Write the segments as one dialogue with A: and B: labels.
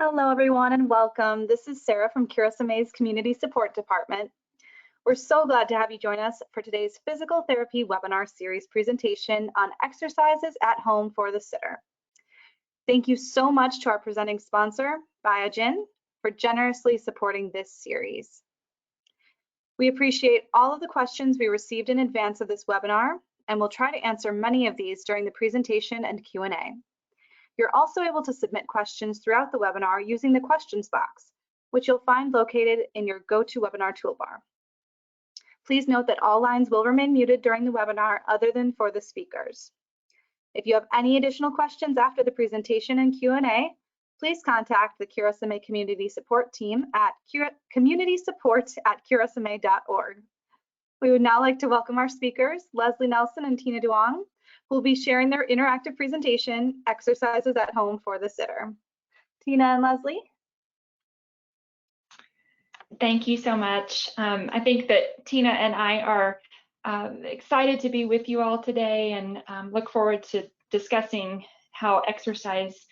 A: Hello, everyone, and welcome. This is Sarah from QSMA's Community Support Department. We're so glad to have you join us for today's Physical Therapy Webinar Series presentation on exercises at home for the sitter. Thank you so much to our presenting sponsor, Biogen, for generously supporting this series. We appreciate all of the questions we received in advance of this webinar, and we'll try to answer many of these during the presentation and Q&A. You're also able to submit questions throughout the webinar using the questions box, which you'll find located in your GoToWebinar toolbar. Please note that all lines will remain muted during the webinar other than for the speakers. If you have any additional questions after the presentation and Q&A, please contact the QSMA Community Support team at communitysupport@qsma.org. We would now like to welcome our speakers, Leslie Nelson and Tina Duong, who will be sharing their interactive presentation, Exercises at Home for the Sitter. Tina and Leslie.
B: Thank you so much. I think that Tina and I are excited to be with you all today and look forward to discussing how exercise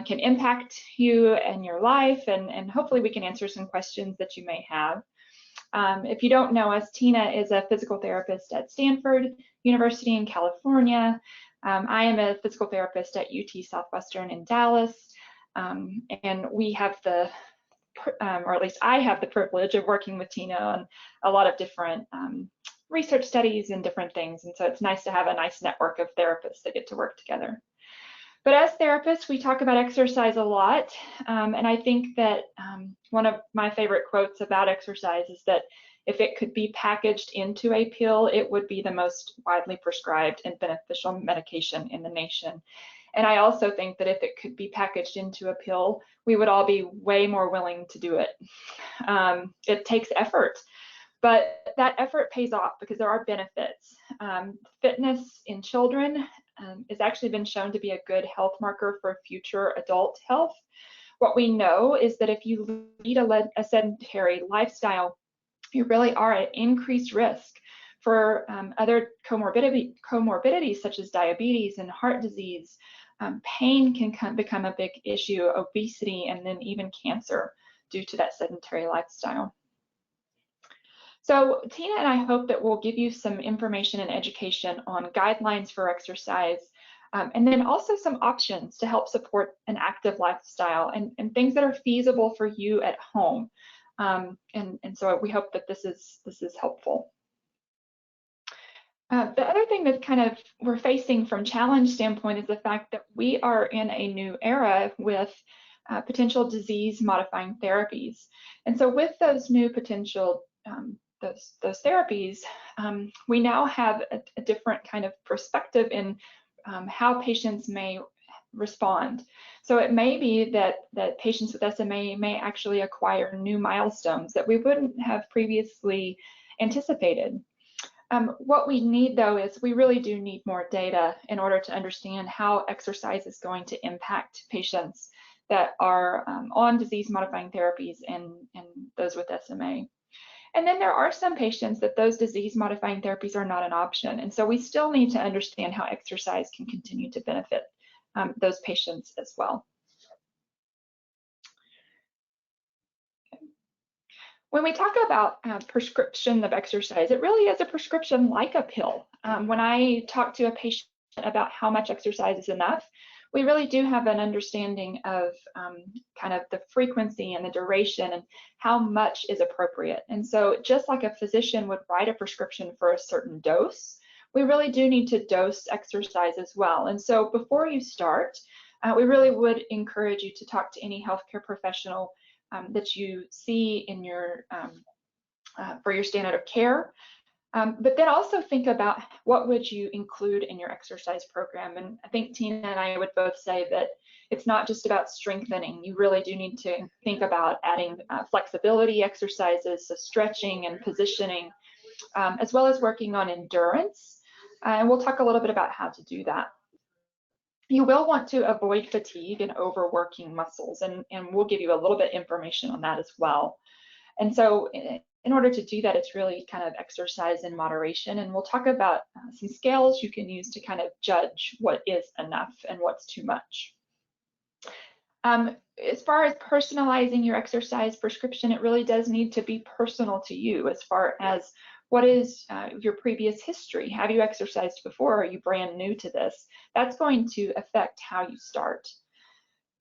B: can impact you and your life, and hopefully we can answer some questions that you may have. If you don't know us, Tina is a physical therapist at Stanford University in California. I am a physical therapist at UT Southwestern in Dallas, and we have the, or at least I have the privilege of working with Tina on a lot of different research studies and different things, and so it's nice to have a nice network of therapists that get to work together. But as therapists, we talk about exercise a lot, and I think that one of my favorite quotes about exercise is that if it could be packaged into a pill, it would be the most widely prescribed and beneficial medication in the nation. And I also think that if it could be packaged into a pill, we would all be way more willing to do it. It takes effort, but that effort pays off because there are benefits. Fitness in children has actually been shown to be a good health marker for future adult health. What we know is that if you lead a sedentary lifestyle, you really are at increased risk for other comorbidities such as diabetes and heart disease. Pain can become a big issue, obesity, and then even cancer due to that sedentary lifestyle. So Tina and I hope that we'll give you some information and education on guidelines for exercise, and then also some options to help support an active lifestyle and things that are feasible for you at home. And so we hope that this is helpful. The other thing that kind of we're facing from challenge standpoint is the fact that we are in a new era with potential disease modifying therapies. And so with those new potential those therapies, we now have a different kind of perspective in how patients may respond. So it may be that patients with SMA may actually acquire new milestones that we wouldn't have previously anticipated. What we need, though, is we really do need more data in order to understand how exercise is going to impact patients that are on disease-modifying therapies and those with SMA. And then there are some patients that those disease-modifying therapies are not an option, and so we still need to understand how exercise can continue to benefit those patients as well. When we talk about prescription of exercise, it really is a prescription like a pill. When I talk to a patient about how much exercise is enough, we really do have an understanding of kind of the frequency and the duration and how much is appropriate. And so just like a physician would write a prescription for a certain dose, we really do need to dose exercise as well. And so before you start, we really would encourage you to talk to any healthcare professional that you see in your for your standard of care. But then also think about what would you include in your exercise program. And I think Tina and I would both say that it's not just about strengthening. You really do need to think about adding flexibility exercises, so stretching and positioning, as well as working on endurance. And we'll talk a little bit about how to do that. You will want to avoid fatigue and overworking muscles, and we'll give you a little bit of information on that as well. And so in order to do that, it's really kind of exercise in moderation, and we'll talk about some scales you can use to kind of judge what is enough and what's too much. as far as personalizing your exercise prescription, it really does need to be personal to you as far as what is your previous history. Have you exercised before? Are you brand new to this? That's going to affect how you start.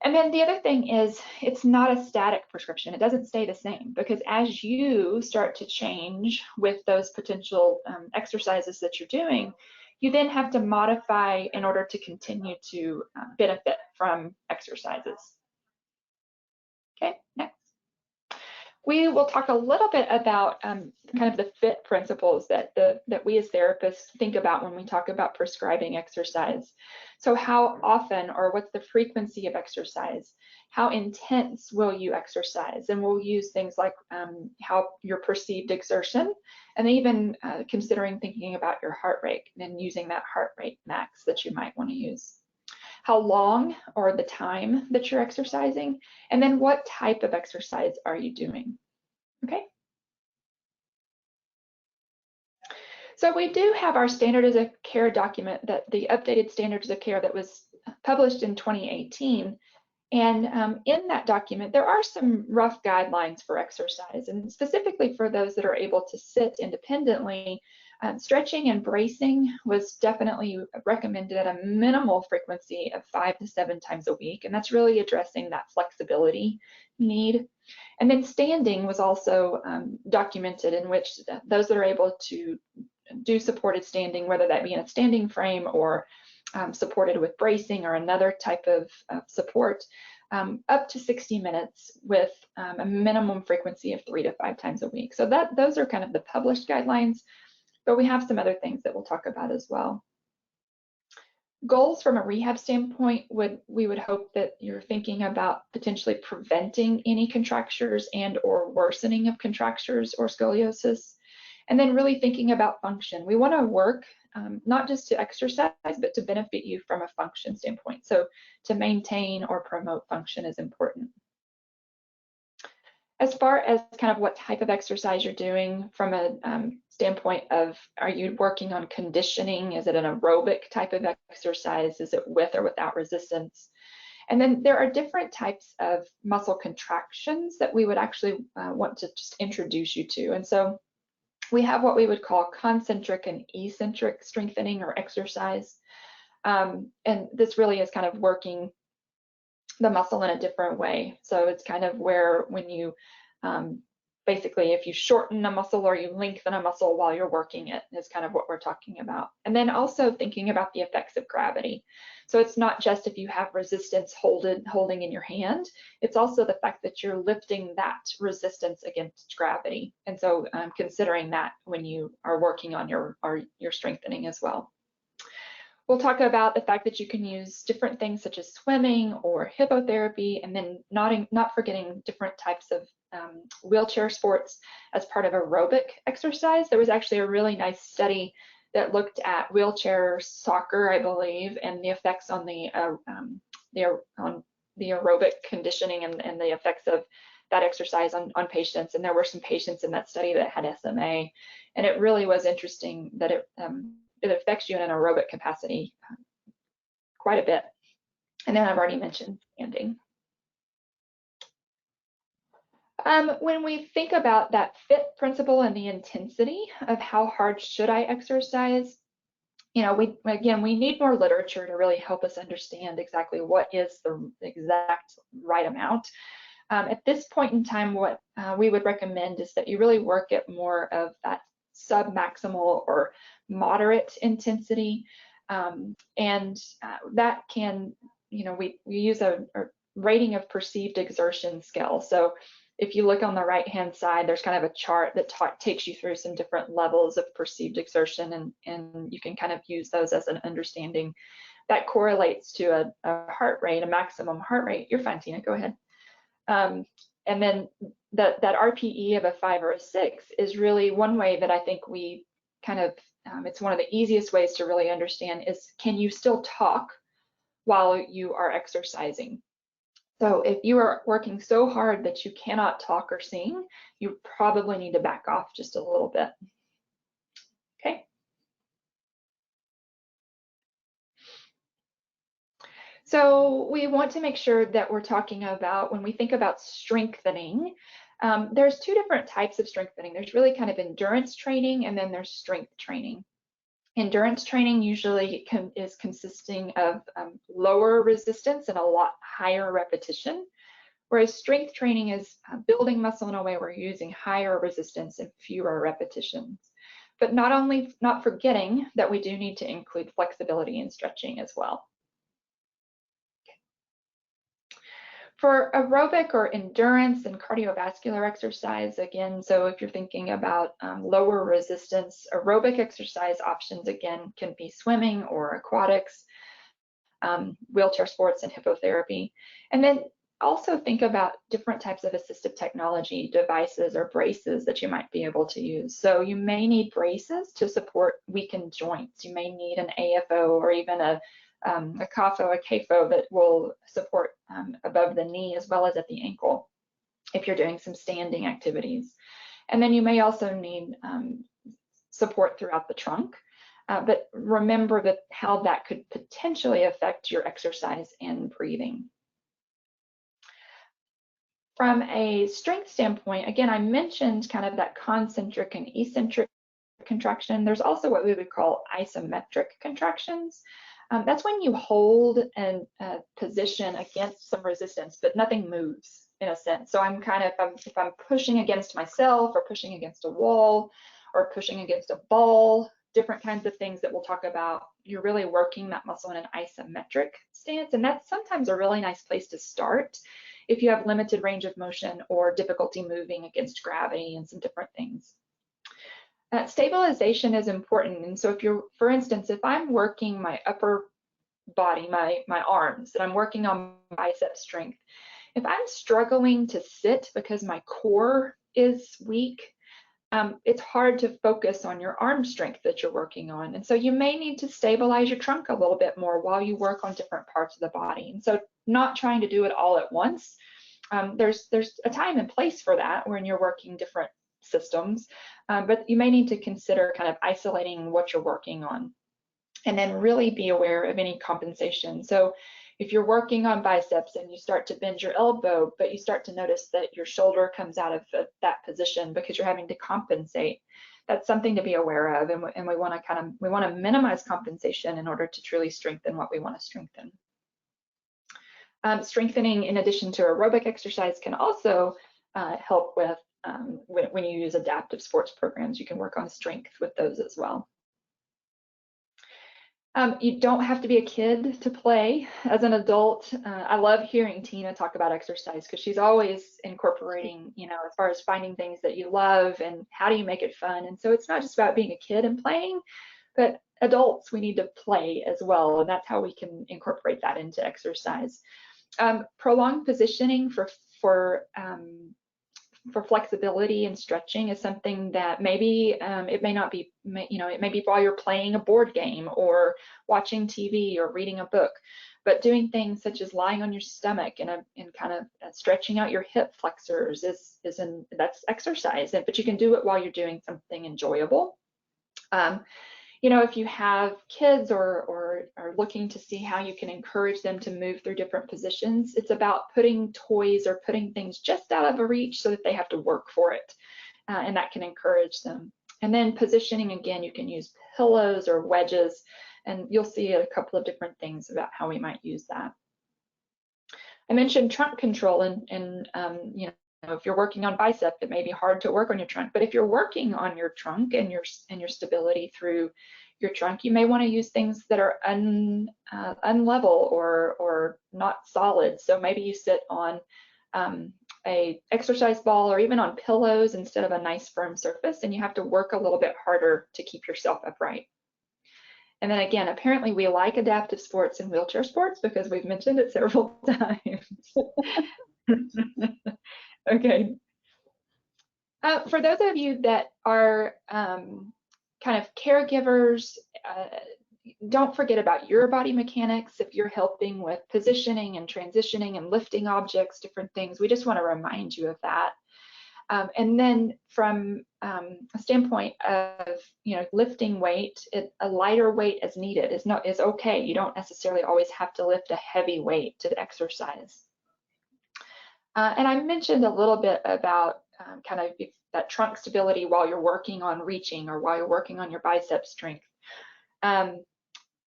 B: And then the other thing is, it's not a static prescription. It doesn't stay the same, because as you start to change with those potential exercises that you're doing, you then have to modify in order to continue to benefit from exercises. Okay, next. We will talk a little bit about kind of the fit principles that we as therapists think about when we talk about prescribing exercise. So how often, or what's the frequency of exercise? How intense will you exercise? And we'll use things like how your perceived exertion, and even considering thinking about your heart rate and using that heart rate max that you might want to use. How long, or the time that you're exercising, and then what type of exercise are you doing? Okay. So we do have our standards of care document, that the updated standards of care that was published in 2018. And in that document, there are some rough guidelines for exercise, and specifically for those that are able to sit independently. Stretching and bracing was definitely recommended at a minimal frequency of 5 to 7 times a week, and that's really addressing that flexibility need. And then standing was also documented, in which those that are able to do supported standing, whether that be in a standing frame or supported with bracing or another type of support, up to 60 minutes with a minimum frequency of 3 to 5 times a week. So those are kind of the published guidelines, but we have some other things that we'll talk about as well. Goals from a rehab standpoint, we would hope that you're thinking about potentially preventing any contractures and or worsening of contractures or scoliosis, and then really thinking about function. We want to work not just to exercise, but to benefit you from a function standpoint. So to maintain or promote function is important. As far as kind of what type of exercise you're doing, from a standpoint of, are you working on conditioning? Is it an aerobic type of exercise? Is it with or without resistance? And then there are different types of muscle contractions that we would actually want to just introduce you to. And so we have what we would call concentric and eccentric strengthening or exercise. And this really is kind of working the muscle in a different way. So it's kind of where, when you basically, if you shorten a muscle or you lengthen a muscle while you're working it, is kind of what we're talking about. And then also thinking about the effects of gravity. So it's not just if you have resistance holding in your hand, it's also the fact that you're lifting that resistance against gravity. And so considering that when you are working on your strengthening as well. We'll talk about the fact that you can use different things such as swimming or hippotherapy, and then not forgetting different types of wheelchair sports as part of aerobic exercise. There was actually a really nice study that looked at wheelchair soccer, I believe, and the effects on the aerobic conditioning and the effects of that exercise on patients. And there were some patients in that study that had SMA, and it really was interesting that it affects you in an aerobic capacity quite a bit. And then I've already mentioned standing. When we think about that fit principle and the intensity of how hard should I exercise, you know, we need more literature to really help us understand exactly what is the exact right amount. At this point in time, what we would recommend is that you really work at more of that sub-maximal or moderate intensity, and that can, you know, we use a rating of perceived exertion scale. So if you look on the right hand side, there's kind of a chart that takes you through some different levels of perceived exertion, and you can kind of use those as an understanding that correlates to a heart rate, a maximum heart rate. You're fine, Tina, go ahead. And then that RPE of a 5 or a 6 is really one way that I think we kind of, it's one of the easiest ways to really understand is, can you still talk while you are exercising? So if you are working so hard that you cannot talk or sing, you probably need to back off just a little bit. Okay. So we want to make sure that we're talking about, when we think about strengthening, there's two different types of strengthening. There's really kind of endurance training, and then there's strength training. Endurance training usually is consisting of lower resistance and a lot higher repetition, whereas strength training is building muscle in a way where you're using higher resistance and fewer repetitions. But not forgetting that we do need to include flexibility and stretching as well. For aerobic or endurance and cardiovascular exercise, again, so if you're thinking about lower resistance, aerobic exercise options, again, can be swimming or aquatics, wheelchair sports and hippotherapy. And then also think about different types of assistive technology devices or braces that you might be able to use. So you may need braces to support weakened joints. You may need an AFO or even a CAFO, a CAFO that will support above the knee as well as at the ankle if you're doing some standing activities. And then you may also need support throughout the trunk, but remember that how that could potentially affect your exercise and breathing. From a strength standpoint, again, I mentioned kind of that concentric and eccentric contraction. There's also what we would call isometric contractions. That's when you hold and position against some resistance, but nothing moves in a sense. So I'm kind of, if I'm pushing against myself or pushing against a wall or pushing against a ball, different kinds of things that we'll talk about, you're really working that muscle in an isometric stance. And that's sometimes a really nice place to start if you have limited range of motion or difficulty moving against gravity and some different things. Stabilization is important. And so if you're, for instance, if I'm working my upper body, my arms, and I'm working on bicep strength, if I'm struggling to sit because my core is weak, it's hard to focus on your arm strength that you're working on. And so you may need to stabilize your trunk a little bit more while you work on different parts of the body. And so not trying to do it all at once. There's a time and place for that when you're working different systems, but you may need to consider kind of isolating what you're working on and then really be aware of any compensation. So if you're working on biceps and you start to bend your elbow, but you start to notice that your shoulder comes out of that position because you're having to compensate, that's something to be aware of. And we want to minimize compensation in order to truly strengthen what we want to strengthen. Strengthening, in addition to aerobic exercise, can also help with when you use adaptive sports programs. You can work on strength with those as well. You don't have to be a kid to play as an adult. I love hearing Tina talk about exercise because she's always incorporating, you know, as far as finding things that you love and how do you make it fun. And so it's not just about being a kid and playing, but adults, we need to play as well. And that's how we can incorporate that into exercise. Prolonged positioning for flexibility and stretching is something that maybe it may not be, you know, it may be while you're playing a board game or watching TV or reading a book, but doing things such as lying on your stomach and kind of stretching out your hip flexors that's exercise. But you can do it while you're doing something enjoyable. You know, if you have kids or are looking to see how you can encourage them to move through different positions, it's about putting toys or putting things just out of reach so that they have to work for it, and that can encourage them. And then positioning, again, you can use pillows or wedges, and you'll see a couple of different things about how we might use that. I mentioned trunk control, and you know, if you're working on bicep, it may be hard to work on your trunk, but if you're working on your trunk and your stability through your trunk, you may want to use things that are unlevel or not solid. So maybe you sit on a exercise ball or even on pillows instead of a nice firm surface, and you have to work a little bit harder to keep yourself upright. And then again, apparently we like adaptive sports and wheelchair sports because we've mentioned it several times. Okay. For those of you that are kind of caregivers, don't forget about your body mechanics. If you're helping with positioning and transitioning and lifting objects, different things, we just want to remind you of that. And then from a standpoint of lifting weight, a lighter weight as needed is okay. You don't necessarily always have to lift a heavy weight to exercise. And I mentioned a little bit about kind of that trunk stability while you're working on reaching or while you're working on your bicep strength.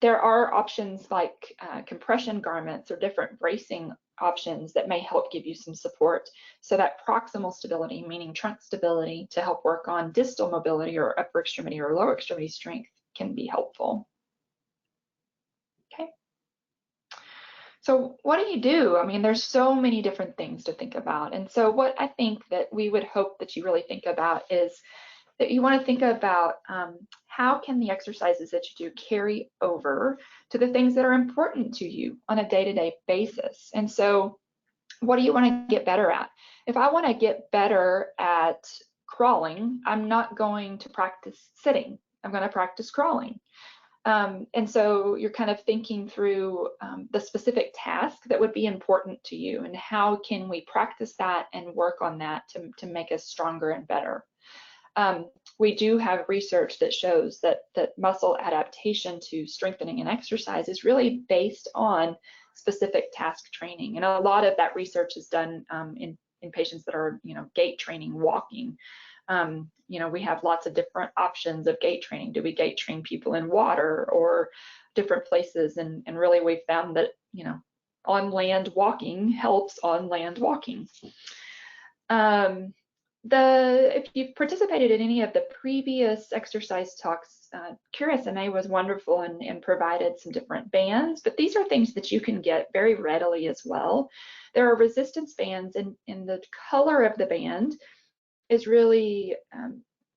B: There are options like compression garments or different bracing options that may help give you some support. So that proximal stability, meaning trunk stability, to help work on distal mobility or upper extremity or lower extremity strength can be helpful. Okay. So what do you do? I mean, there's so many different things to think about. And so what I think that we would hope that you really think about is that you want to think about how can the exercises that you do carry over to the things that are important to you on a day-to-day basis. And so what do you want to get better at? If I want to get better at crawling, I'm not going to practice sitting. I'm going to practice crawling. And so you're kind of thinking through the specific task that would be important to you and how can we practice that and work on that to make us stronger and better. We do have research that shows that muscle adaptation to strengthening and exercise is really based on specific task training. And a lot of that research is done in patients that are, gait training, walking. We have lots of different options of gait training. Do we gait train people in water or different places? And really we've found that, on land walking helps on land walking. If you've participated in any of the previous exercise talks, QSMA was wonderful and provided some different bands, but these are things that you can get very readily as well. There are resistance bands, and the color of the band is really,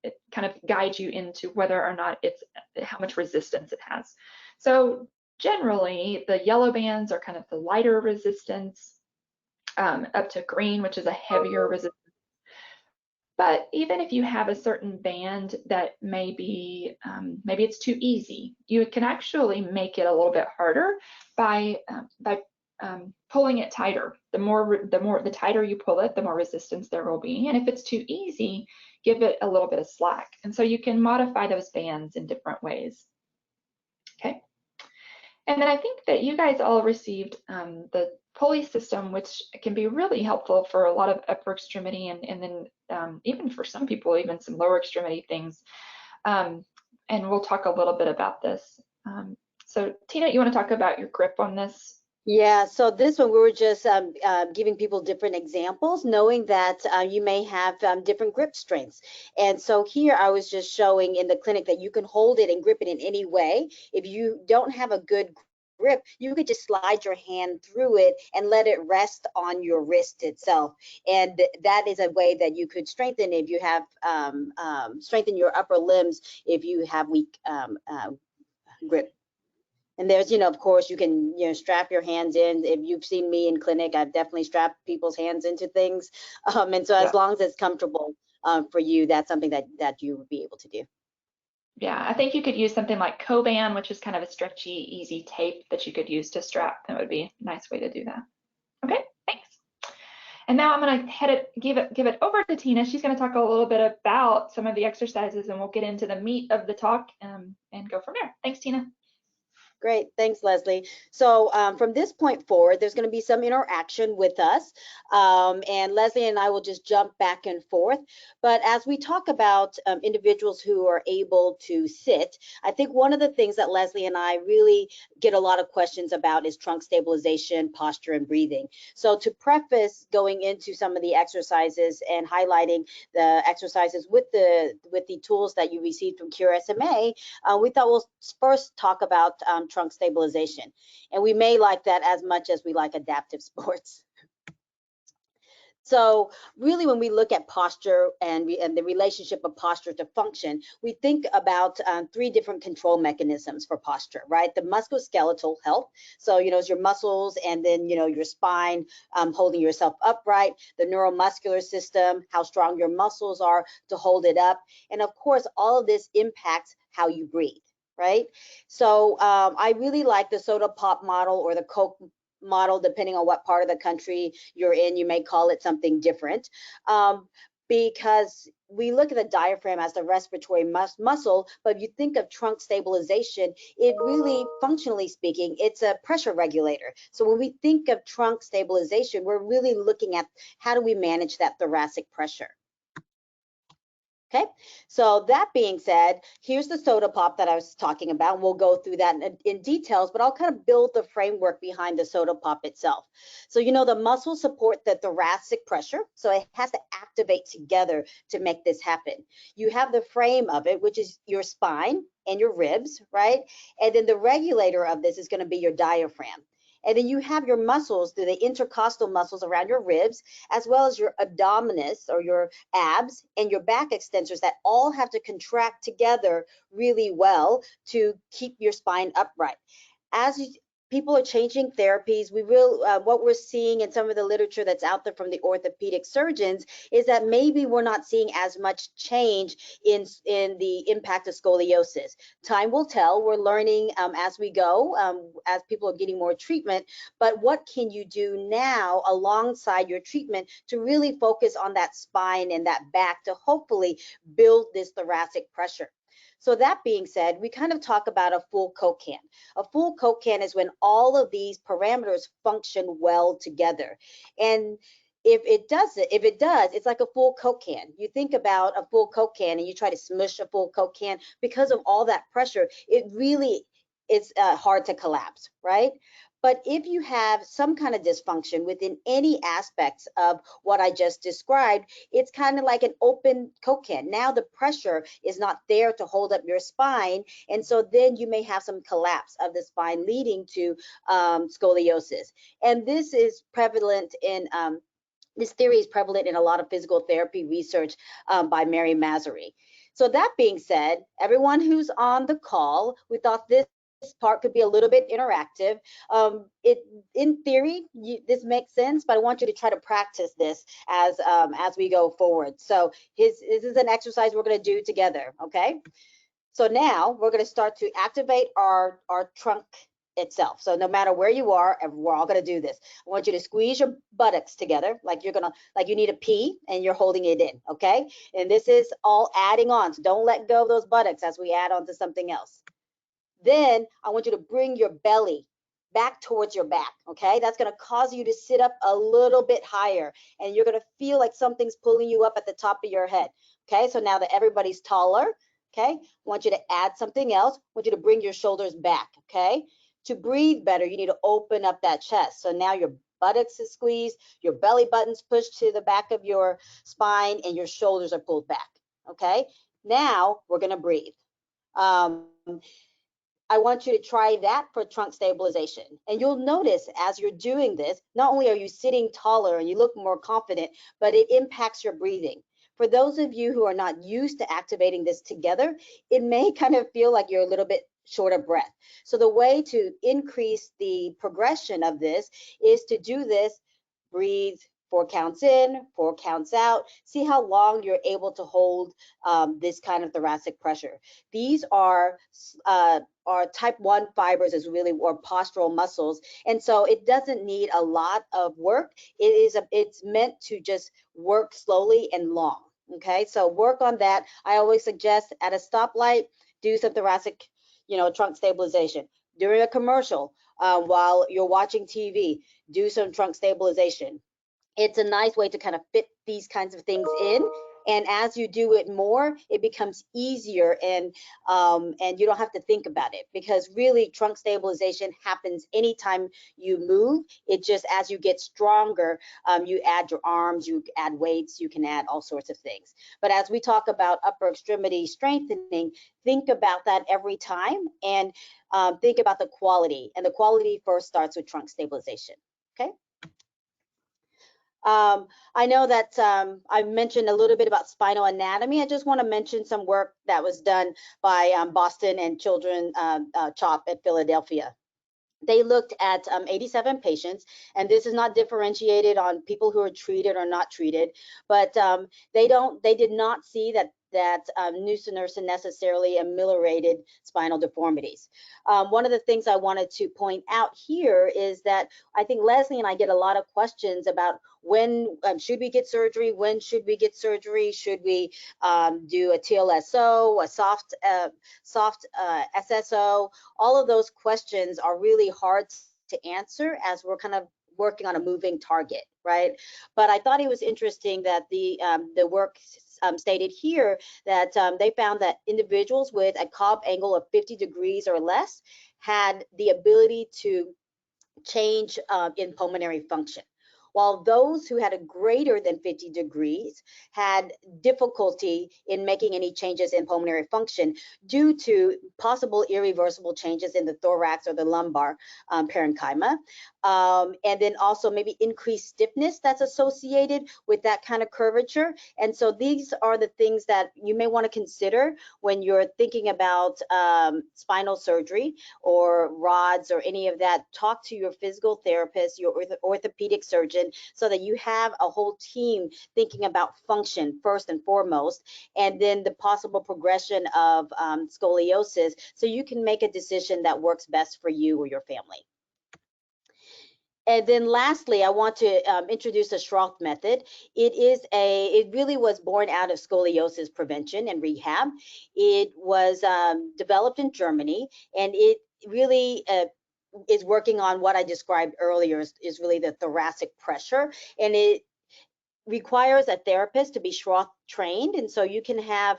B: it kind of guides you into whether or not it's how much resistance it has. So generally, the yellow bands are kind of the lighter resistance, up to green, which is a heavier resistance. But even if you have a certain band that maybe it's too easy, you can actually make it a little bit harder by pulling it tighter. The tighter you pull it, the more resistance there will be. And if it's too easy, give it a little bit of slack. And so you can modify those bands in different ways. Okay. And then I think that you guys all received the pulley system, which can be really helpful for a lot of upper extremity and then even for some people, even some lower extremity things. And we'll talk a little bit about this. So Tina, you want to talk about your grip on this?
C: Yeah, so this one we were just giving people different examples, knowing that you may have different grip strengths. And so here I was just showing in the clinic that you can hold it and grip it in any way. If you don't have a good grip, you could just slide your hand through it and let it rest on your wrist itself. And that is a way that you could strengthen if you have strengthen your upper limbs if you have weak grip. And there's, of course, you can, strap your hands in. If you've seen me in clinic, I've definitely strapped people's hands into things. And so as long as it's comfortable for you, that's something that you would be able to do.
B: Yeah, I think you could use something like Coban, which is kind of a stretchy, easy tape that you could use to strap. That would be a nice way to do that. Okay, thanks. And now I'm going to give it over to Tina. She's going to talk a little bit about some of the exercises, and we'll get into the meat of the talk and go from there. Thanks, Tina.
C: Great, thanks, Leslie. So from this point forward, there's going to be some interaction with us, and Leslie and I will just jump back and forth. But as we talk about individuals who are able to sit, I think one of the things that Leslie and I really get a lot of questions about is trunk stabilization, posture, and breathing. So to preface going into some of the exercises and highlighting the exercises with the tools that you received from QSMA, we thought we'll first talk about trunk stabilization, and we may like that as much as we like adaptive sports. So really, when we look at posture and the relationship of posture to function, we think about 3 different control mechanisms for posture, right? The musculoskeletal health, so it's your muscles, and then your spine holding yourself upright, the neuromuscular system, how strong your muscles are to hold it up, and of course all of this impacts how you breathe. Right? So I really like the Sodapop model or the Coke model, depending on what part of the country you're in. You may call it something different. because we look at the diaphragm as the respiratory muscle, but if you think of trunk stabilization, it really, functionally speaking, it's a pressure regulator. So when we think of trunk stabilization, we're really looking at how do we manage that thoracic pressure. Okay, so that being said, here's the Sodapop that I was talking about. We'll go through that in details, but I'll kind of build the framework behind the Sodapop itself. So, you know, the muscles support the thoracic pressure, so it has to activate together to make this happen. You have the frame of it, which is your spine and your ribs, right? And then the regulator of this is going to be your diaphragm. And then you have your muscles, the intercostal muscles around your ribs, as well as your abdominis or your abs and your back extensors that all have to contract together really well to keep your spine upright. As people are changing therapies, what we're seeing in some of the literature that's out there from the orthopedic surgeons is that maybe we're not seeing as much change in the impact of scoliosis. Time will tell. We're learning as we go, as people are getting more treatment. But what can you do now alongside your treatment to really focus on that spine and that back to hopefully build this thoracic pressure? So that being said, we kind of talk about a full Coke can. A full Coke can is when all of these parameters function well together. And if it does, it's like a full Coke can. You think about a full Coke can and you try to smush a full Coke can, because of all that pressure, it really is hard to collapse, right? But if you have some kind of dysfunction within any aspects of what I just described, it's kind of like an open Coke can. Now the pressure is not there to hold up your spine, and so then you may have some collapse of the spine leading to scoliosis. And this is prevalent in this theory is prevalent in a lot of physical therapy research by Mary Mazzari. So that being said, everyone who's on the call, we thought this part could be a little bit interactive. In theory, this makes sense, but I want you to try to practice this as we go forward. So this is an exercise we're going to do together. Okay. So now we're going to start to activate our trunk itself. So no matter where you are, we're all going to do this. I want you to squeeze your buttocks together like you need a pee and you're holding it in. Okay. And this is all adding on. So don't let go of those buttocks as we add on to something else. Then I want you to bring your belly back towards your back, okay? That's gonna cause you to sit up a little bit higher, and you're gonna feel like something's pulling you up at the top of your head, okay? So now that everybody's taller, okay, I want you to add something else. I want you to bring your shoulders back, okay? To breathe better, you need to open up that chest. So now your buttocks is squeezed, your belly button's pushed to the back of your spine, and your shoulders are pulled back, okay? Now we're gonna breathe. I want you to try that for trunk stabilization. And you'll notice as you're doing this, not only are you sitting taller and you look more confident, but it impacts your breathing. For those of you who are not used to activating this together, it may kind of feel like you're a little bit short of breath. So the way to increase the progression of this is to do this, breathe 4 counts in, 4 counts out. See how long you're able to hold this kind of thoracic pressure. These are type 1 fibers, or postural muscles, and so it doesn't need a lot of work. It's meant to just work slowly and long. Okay, so work on that. I always suggest at a stoplight, do some thoracic, trunk stabilization. During a commercial, while you're watching TV, do some trunk stabilization. It's a nice way to kind of fit these kinds of things in. And as you do it more, it becomes easier, and you don't have to think about it, because really trunk stabilization happens anytime you move. It just, as you get stronger, you add your arms, you add weights, you can add all sorts of things. But as we talk about upper extremity strengthening, think about that every time, and think about the quality. And the quality first starts with trunk stabilization. Okay. I know that I mentioned a little bit about spinal anatomy. I just want to mention some work that was done by Boston and Children CHOP at Philadelphia. They looked at 87 patients, and this is not differentiated on people who are treated or not treated, but they did not see that that nusinersen necessarily ameliorated spinal deformities. One of the things I wanted to point out here is that I think Leslie and I get a lot of questions about when should we get surgery, when should we get surgery, should we do a TLSO, a soft SSO. All of those questions are really hard to answer as we're kind of working on a moving target, right? But I thought it was interesting that the work stated here that they found that individuals with a Cobb angle of 50 degrees or less had the ability to change in pulmonary function, while those who had a greater than 50 degrees had difficulty in making any changes in pulmonary function due to possible irreversible changes in the thorax or the lumbar parenchyma. And then also maybe increased stiffness that's associated with that kind of curvature. And so these are the things that you may want to consider when you're thinking about spinal surgery or rods or any of that. Talk to your physical therapist, your orthopedic surgeon, so that you have a whole team thinking about function first and foremost, and then the possible progression of scoliosis, so you can make a decision that works best for you or your family. And then lastly, I want to introduce the Schroff Method. It really was born out of scoliosis prevention and rehab. It was developed in Germany, and it really is working on what I described earlier is really the thoracic pressure, and it requires a therapist to be Schroff trained, and so you can have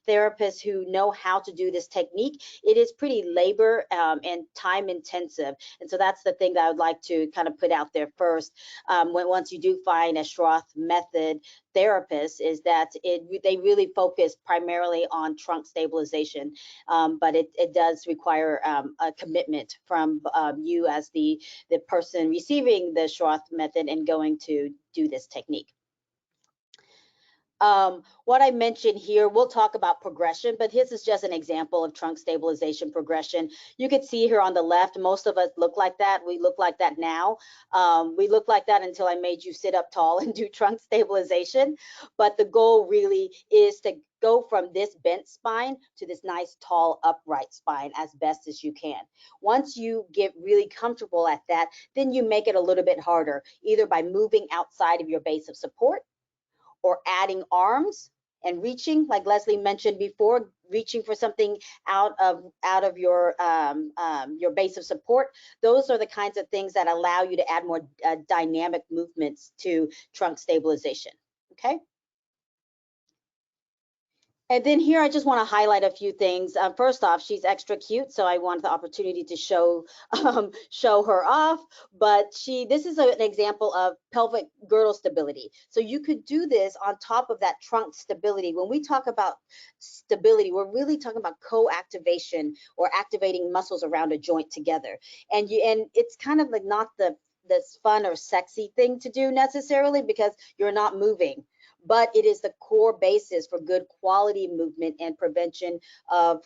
C: therapists who know how to do this technique. It is pretty labor and time intensive, and so that's the thing that I would like to kind of put out there first. Once you do find a Schroff Method therapist, is that they really focus primarily on trunk stabilization, but it does require a commitment from you as the person receiving the Schroff Method and going to do this technique. What I mentioned here, we'll talk about progression, but this is just an example of trunk stabilization progression. You can see here on the left, most of us look like that. We look like that now. We look like that until I made you sit up tall and do trunk stabilization. But the goal really is to go from this bent spine to this nice, tall, upright spine as best as you can. Once you get really comfortable at that, then you make it a little bit harder, either by moving outside of your base of support, or adding arms and reaching, like Leslie mentioned before, reaching for something out of your base of support. Those are the kinds of things that allow you to add more dynamic movements to trunk stabilization. Okay. And then here, I just want to highlight a few things. First off, she's extra cute, so I want the opportunity to show her off. But this is an example of pelvic girdle stability. So you could do this on top of that trunk stability. When we talk about stability, we're really talking about co-activation or activating muscles around a joint together. And it's kind of like not this fun or sexy thing to do necessarily, because you're not moving, but it is the core basis for good quality movement and prevention of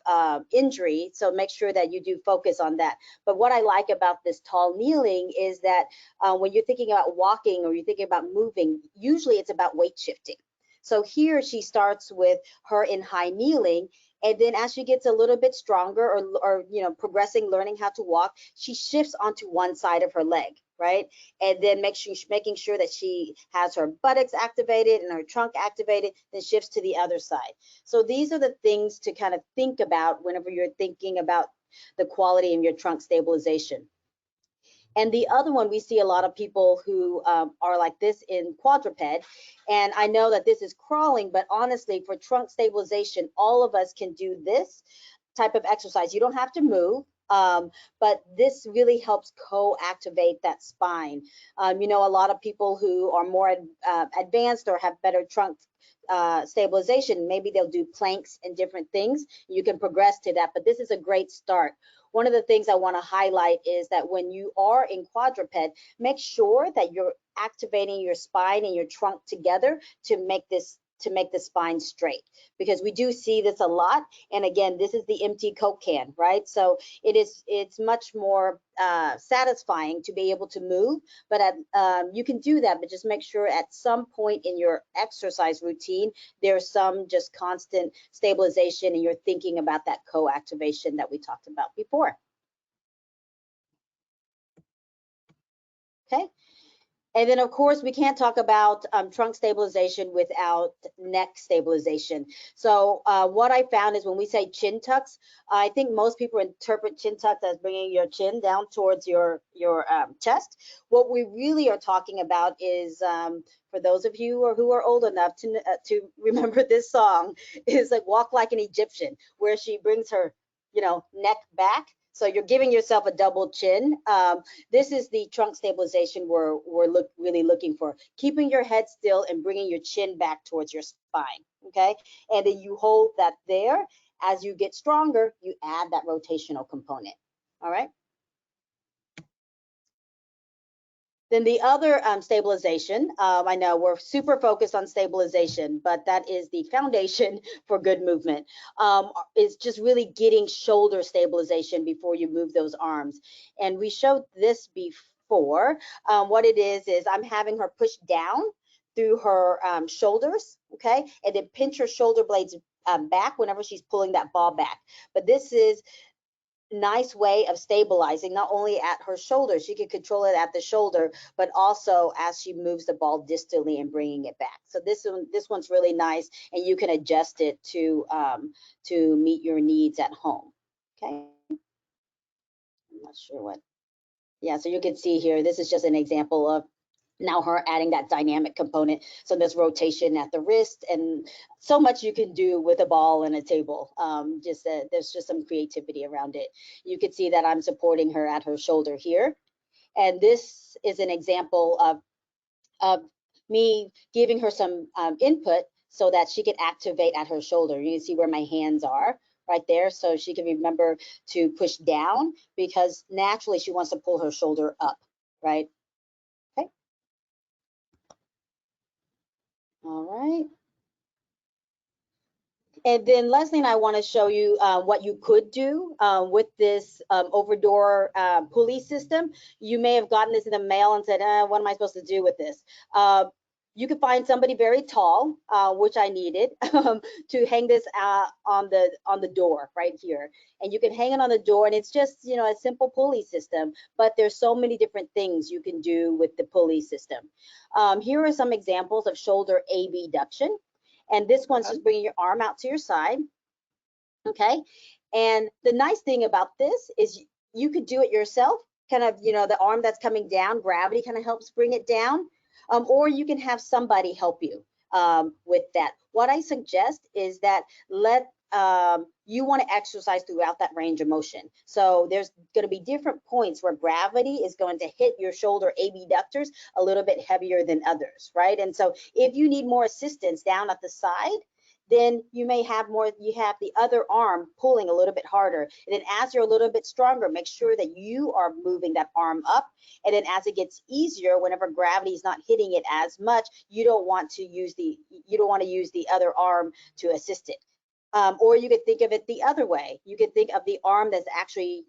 C: injury. So make sure that you do focus on that. But what I like about this tall kneeling is that when you're thinking about walking or you're thinking about moving, usually it's about weight shifting. So here she starts with her in high kneeling, and then as she gets a little bit stronger or progressing, learning how to walk, she shifts onto one side of her leg, right? And then making sure that she has her buttocks activated and her trunk activated, then shifts to the other side. So these are the things to kind of think about whenever you're thinking about the quality in your trunk stabilization. And the other one, we see a lot of people who are like this in quadruped. And I know that this is crawling, but honestly, for trunk stabilization, all of us can do this type of exercise. You don't have to move. But this really helps co-activate that spine. A lot of people who are more advanced or have better trunk stabilization, maybe they'll do planks and different things. You can progress to that, but this is a great start. One of the things I want to highlight is that when you are in quadruped, make sure that you're activating your spine and your trunk together to make this to make the spine straight, because we do see this a lot. And again, this is the empty Coke can, right? So it's much more satisfying to be able to move, but you can do that, but just make sure at some point in your exercise routine, there's some just constant stabilization and you're thinking about that co-activation that we talked about before. Okay. And then, of course, we can't talk about trunk stabilization without neck stabilization. So what I found is when we say chin tucks, I think most people interpret chin tucks as bringing your chin down towards your chest. What we really are talking about is, for those of you who are old enough to remember this song, is like Walk Like an Egyptian, where she brings her, neck back. So you're giving yourself a double chin. This is the trunk stabilization we're really looking for. Keeping your head still and bringing your chin back towards your spine, okay? And then you hold that there. As you get stronger, you add that rotational component, all right? Then the other stabilization, I know we're super focused on stabilization, but that is the foundation for good movement. Is just really getting shoulder stabilization before you move those arms. And we showed this before. What it is I'm having her push down through her shoulders, okay? And then pinch her shoulder blades back whenever she's pulling that ball back. But this is nice way of stabilizing, not only at her shoulder, she can control it at the shoulder, but also as she moves the ball distally and bringing it back. So this one's really nice, and you can adjust it to meet your needs at home. Okay, I'm not sure what. Yeah, so you can see here, this is just an example of now her adding that dynamic component. So there's rotation at the wrist, and so much you can do with a ball and a table. There's just some creativity around it. You can see that I'm supporting her at her shoulder here. And this is an example of me giving her some input so that she can activate at her shoulder. You can see where my hands are right there. So she can remember to push down, because naturally she wants to pull her shoulder up, right? All right. And then last thing I want to show you what you could do with this over-door pulley system. You may have gotten this in the mail and said, what am I supposed to do with this? You could find somebody very tall, which I needed, to hang this on the door right here. And you can hang it on the door, and it's just, a simple pulley system, but there's so many different things you can do with the pulley system. Here are some examples of shoulder abduction. And this one's just bringing your arm out to your side, okay? And the nice thing about this is you could do it yourself, kind of, the arm that's coming down, gravity kind of helps bring it down, or you can have somebody help you with that. What I suggest is that you want to exercise throughout that range of motion. So there's going to be different points where gravity is going to hit your shoulder abductors a little bit heavier than others, right? And so if you need more assistance down at the side, then you may have you have the other arm pulling a little bit harder. And then as you're a little bit stronger, make sure that you are moving that arm up. And then as it gets easier, whenever gravity is not hitting it as much, you don't want to use the other arm to assist it. Or you could think of it the other way. You could think of the arm that's actually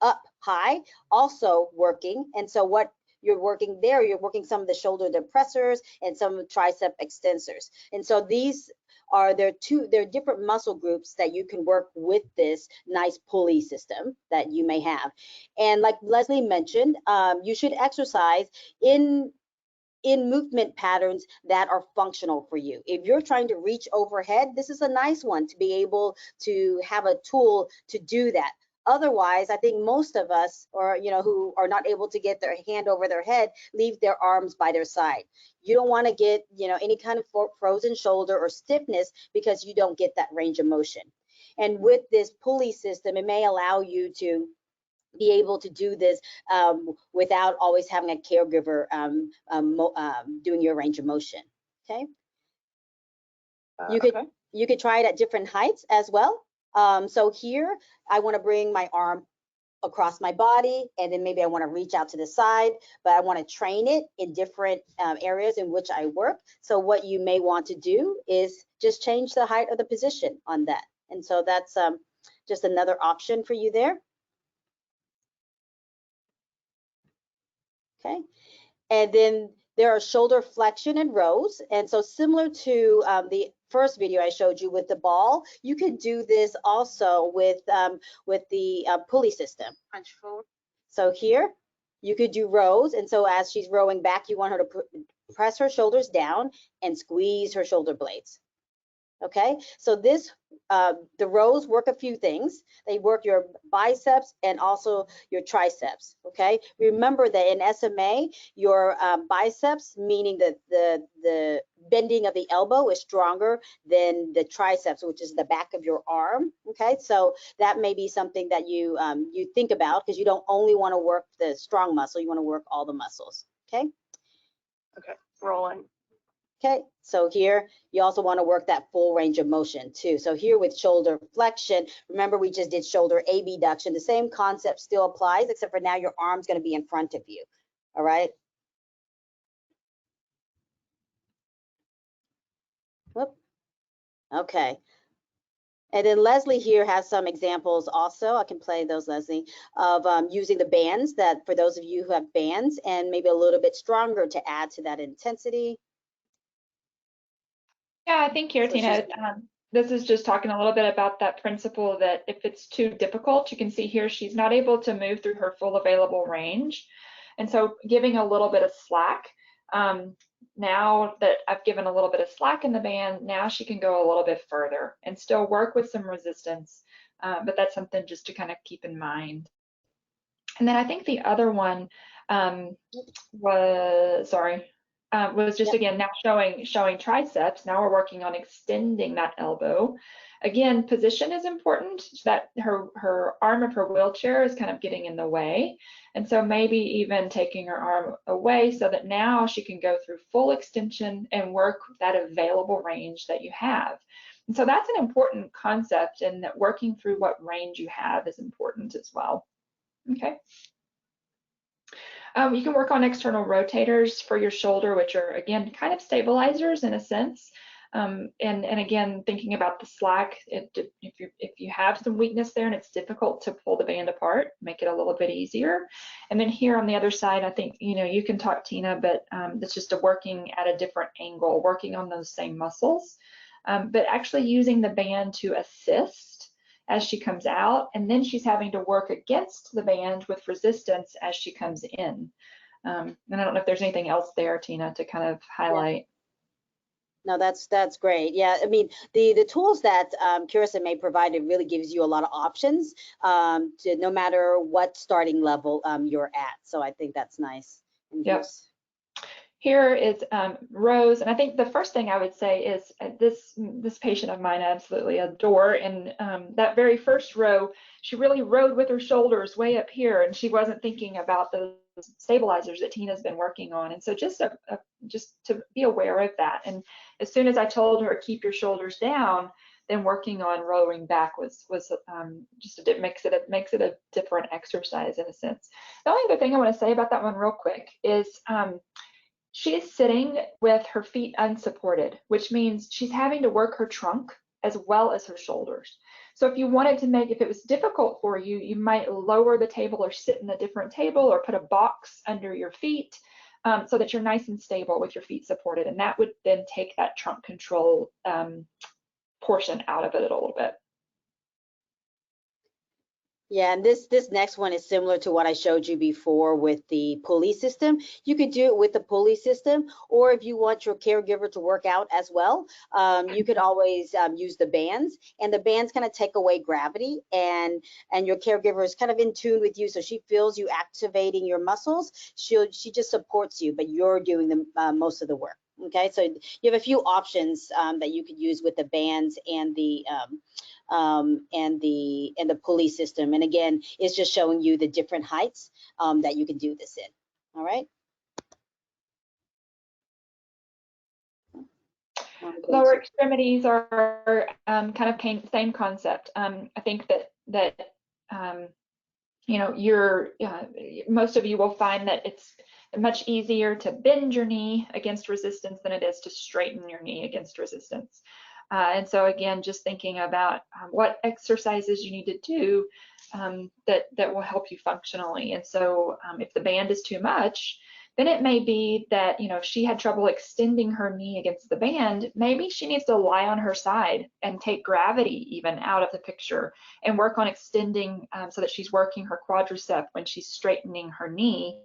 C: up high also working. And so what you're working there, you're working some of the shoulder depressors and some tricep extensors. And so there are different muscle groups that you can work with this nice pulley system that you may have. And like Leslie mentioned, you should exercise in movement patterns that are functional for you. If you're trying to reach overhead, this is a nice one to be able to have a tool to do that. Otherwise, I think most of us, or who are not able to get their hand over their head, leave their arms by their side. You don't want to get any kind of frozen shoulder or stiffness because you don't get that range of motion. And with this pulley system, it may allow you to be able to do this without always having a caregiver doing your range of motion. Okay. You could try it at different heights as well. So here I want to bring my arm across my body, and then maybe I want to reach out to the side, but I want to train it in different areas in which I work. So what you may want to do is just change the height of the position on that. And so that's just another option for you there. Okay, and then there are shoulder flexion and rows. And so similar to the first video I showed you with the ball, you could do this also with the pulley system. Punch forward. So here, you could do rows. And so as she's rowing back, you want her to press her shoulders down and squeeze her shoulder blades. Okay, so this, the rows work a few things. They work your biceps and also your triceps, okay? Remember that in SMA, your biceps, meaning that the bending of the elbow is stronger than the triceps, which is the back of your arm, okay? So that may be something that you think about, because you don't only want to work the strong muscle, you want to work all the muscles, okay?
A: Okay, rolling.
C: Okay, so here you also want to work that full range of motion too. So here with shoulder flexion, remember we just did shoulder abduction. The same concept still applies, except for now your arm's going to be in front of you. All right. Whoop. Okay. And then Leslie here has some examples also. I can play those, Leslie, of using the bands, that for those of you who have bands, and maybe a little bit stronger to add to that intensity.
B: Yeah, I think here,
C: So
B: Tina, this is just talking a little bit about that principle that if it's too difficult, you can see here she's not able to move through her full available range. And so giving a little bit of slack. Now that I've given a little bit of slack in the band, now she can go a little bit further and still work with some resistance. But that's something just to kind of keep in mind. And then I think the other one was just, again, now showing triceps. Now we're working on extending that elbow. Again, position is important, that her arm of her wheelchair is kind of getting in the way. And so maybe even taking her arm away so that now she can go through full extension and work that available range that you have. And so that's an important concept, and that working through what range you have is important as well. Okay. You can work on external rotators for your shoulder, which are, again, kind of stabilizers in a sense. And again, thinking about the slack, if you have some weakness there and it's difficult to pull the band apart, make it a little bit easier. And then here on the other side, I think, you can talk, Tina, but it's just working at a different angle, working on those same muscles, but actually using the band to assist as she comes out, and then she's having to work against the band with resistance as she comes in. And I don't know if there's anything else there, Tina, to kind of highlight.
C: No, that's great. Yeah, I mean, the tools that Curacao may provide, it really gives you a lot of options to no matter what starting level you're at. So I think that's nice. And
B: yep. Here is rows, and I think the first thing I would say is this patient of mine I absolutely adore. And that very first row, she really rowed with her shoulders way up here, and she wasn't thinking about the stabilizers that Tina's been working on. And so just to be aware of that. And as soon as I told her keep your shoulders down, then working on rowing back was just makes it a different exercise in a sense. The only other thing I want to say about that one real quick is she is sitting with her feet unsupported, which means she's having to work her trunk as well as her shoulders. So if you wanted to if it was difficult for you, you might lower the table or sit in a different table or put a box under your feet so that you're nice and stable with your feet supported. And that would then take that trunk control portion out of it a little bit.
C: Yeah, and this next one is similar to what I showed you before with the pulley system. You could do it with the pulley system, or if you want your caregiver to work out as well, you could always use the bands, and the bands kind of take away gravity, and your caregiver is kind of in tune with you, so she feels you activating your muscles. She just supports you, but you're doing the most of the work. Okay, so you have a few options that you could use with the bands and the pulley system. And again, it's just showing you the different heights that you can do this in. All right.
B: Lower extremities are kind of same concept. I think that you know, most of you will find that it's much easier to bend your knee against resistance than it is to straighten your knee against resistance. And so again, just thinking about what exercises you need to do that will help you functionally. And so if the band is too much, then it may be that, you know, if she had trouble extending her knee against the band, maybe she needs to lie on her side and take gravity even out of the picture and work on extending so that she's working her quadricep when she's straightening her knee,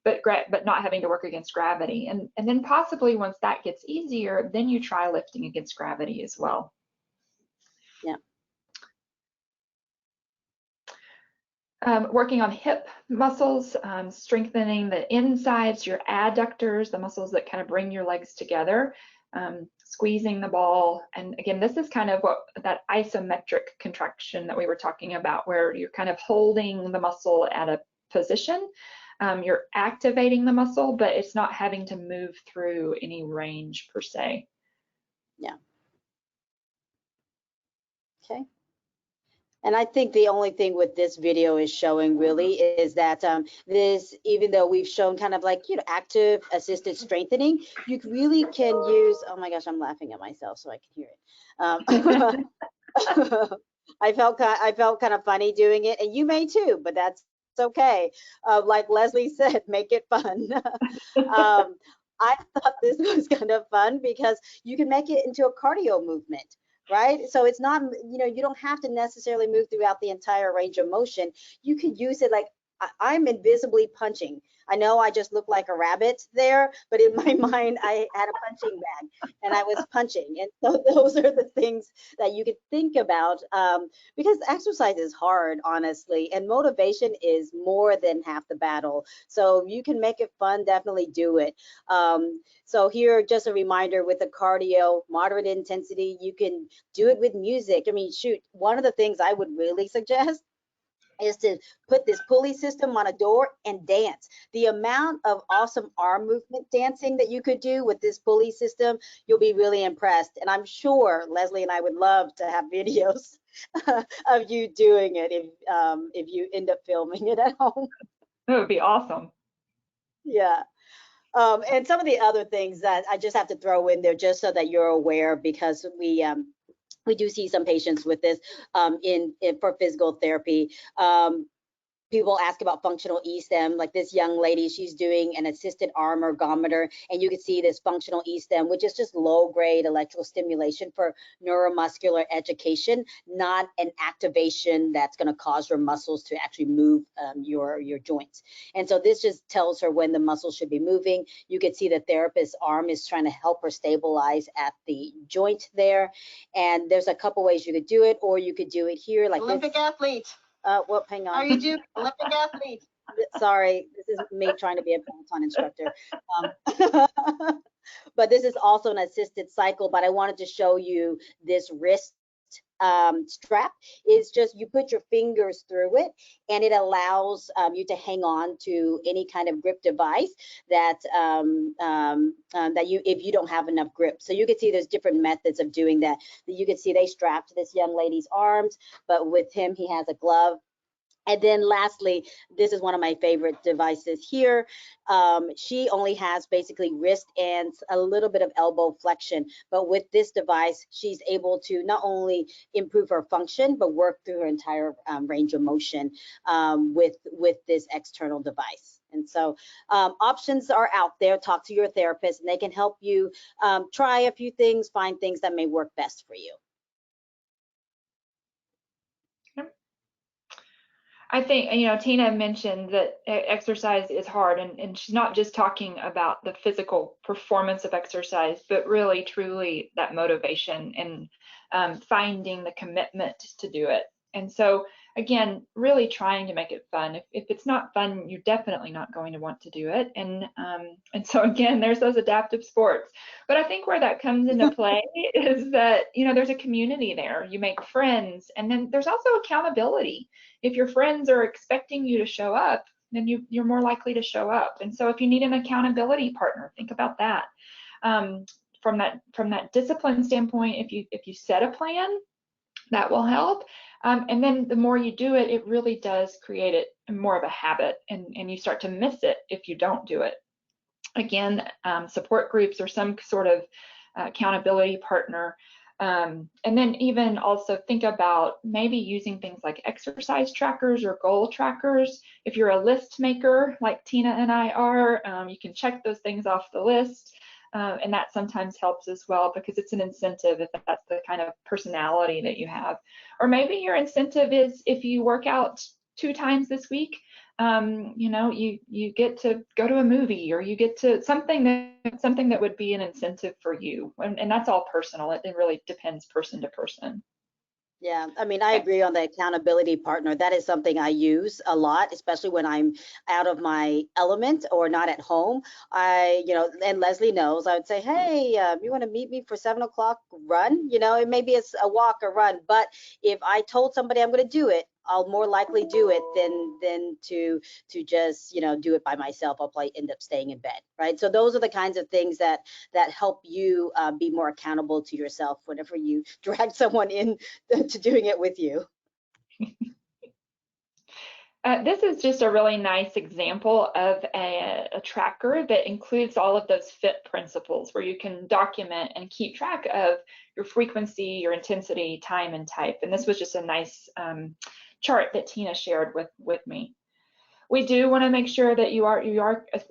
B: but not having to work against gravity. And then possibly once that gets easier, then you try lifting against gravity as well.
C: Yeah.
B: Working on hip muscles, strengthening the insides, your adductors, the muscles that kind of bring your legs together, squeezing the ball. And again, this is kind of what that isometric contraction that we were talking about, where you're kind of holding the muscle at a position. You're activating the muscle, but it's not having to move through any range per se.
C: Yeah. Okay. And I think the only thing with this video is showing really is that this, even though we've shown kind of like, you know, active assisted strengthening, you really can use, oh my gosh, I'm laughing at myself so I can hear it. I felt kind of funny doing it, and you may too, but that's okay. Like Leslie said, make it fun. I thought this was kind of fun because you can make it into a cardio movement. Right? So it's not, you know, you don't have to necessarily move throughout the entire range of motion. You could use it like I'm invisibly punching. I know I just look like a rabbit there, but in my mind, I had a punching bag and I was punching. And so those are the things that you could think about because exercise is hard, honestly, and motivation is more than half the battle. So you can make it fun, definitely do it. So here, just a reminder with the cardio, moderate intensity, you can do it with music. I mean, shoot, one of the things I would really suggest is to put this pulley system on a door and dance. The amount of awesome arm movement dancing that you could do with this pulley system, you'll be really impressed. And I'm sure Leslie and I would love to have videos of you doing it if you end up filming it at home.
B: That would be awesome. Yeah.
C: And some of the other things that I just have to throw in there just so that you're aware, because we do see some patients with this for physical therapy. People ask about functional E-stem, like this young lady, she's doing an assisted arm ergometer, and you can see this functional E-stem, which is just low-grade electrical stimulation for neuromuscular education, not an activation that's going to cause your muscles to actually move your joints. And so this just tells her when the muscle should be moving. You can see the therapist's arm is trying to help her stabilize at the joint there. And there's a couple ways you could do it, or you could do it here like
D: Olympic
C: this.
D: athlete.
C: Well, hang on.
D: How are you doing, Olympic athlete?
C: Sorry, this is me trying to be a Peloton instructor. But this is also an assisted cycle, but I wanted to show you this wrist strap. Is just you put your fingers through it, and it allows you to hang on to any kind of grip device that if you don't have enough grip. So you can see there's different methods of doing that. You can see they strapped this young lady's arms, but with him, he has a glove. And then lastly, this is one of my favorite devices here. She only has basically wrist and a little bit of elbow flexion, but with this device, she's able to not only improve her function, but work through her entire range of motion with this external device. And so options are out there. Talk to your therapist, and they can help you try a few things, find things that may work best for you.
B: I think, you know, Tina mentioned that exercise is hard, and she's not just talking about the physical performance of exercise, but really, truly that motivation and finding the commitment to do it. And so, again, really trying to make it fun. If it's not fun, you're definitely not going to want to do it. And so, again, there's those adaptive sports. But I think where that comes into play is that, you know, there's a community there. You make friends, and then there's also accountability. If your friends are expecting you to show up, then you're more likely to show up. And so if you need an accountability partner, think about that. From that discipline standpoint, if you set a plan, That will help. And then the more you do it, it really does create it more of a habit, and you start to miss it if you don't do it. Again, support groups or some sort of accountability partner. And then even also think about maybe using things like exercise trackers or goal trackers. If you're a list maker like Tina and I are, you can check those things off the list. And that sometimes helps as well, because it's an incentive if that's the kind of personality that you have. Or maybe your incentive is, if you work out 2 times this week, you know, you get to go to a movie, or you get to something that would be an incentive for you. And that's all personal. It really depends person to person.
C: Yeah, I mean, I agree on the accountability partner. That is something I use a lot, especially when I'm out of my element or not at home. You know, and Leslie knows, I would say, hey, you want to meet me for 7 o'clock run? You know, it maybe it's a walk or run, but if I told somebody I'm going to do it, I'll more likely do it than to just, you know, do it by myself. I'll probably end up staying in bed, right? So those are the kinds of things that help you be more accountable to yourself whenever you drag someone in to doing it with you.
B: This is just a really nice example of a tracker that includes all of those fit principles, where you can document and keep track of your frequency, your intensity, time, and type. And this was just a nice chart that Tina shared with me. We do want to make sure that you are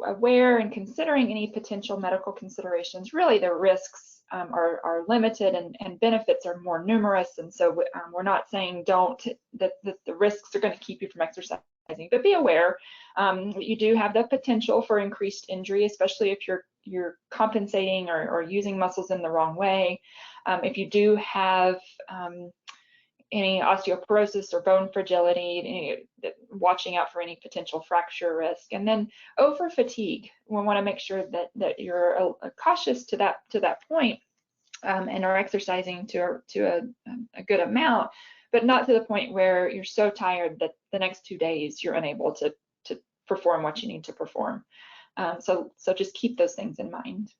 B: aware and considering any potential medical considerations. Really, the risks are limited, and benefits are more numerous. And so we're not saying that the risks are going to keep you from exercising, but be aware that you do have the potential for increased injury, especially if you're compensating or using muscles in the wrong way. If you do have any osteoporosis or bone fragility, watching out for any potential fracture risk. And then over fatigue, we want to make sure that you're cautious to that point, and are exercising to a good amount, but not to the point where you're so tired that the next 2 days you're unable to perform what you need to perform. So just keep those things in mind.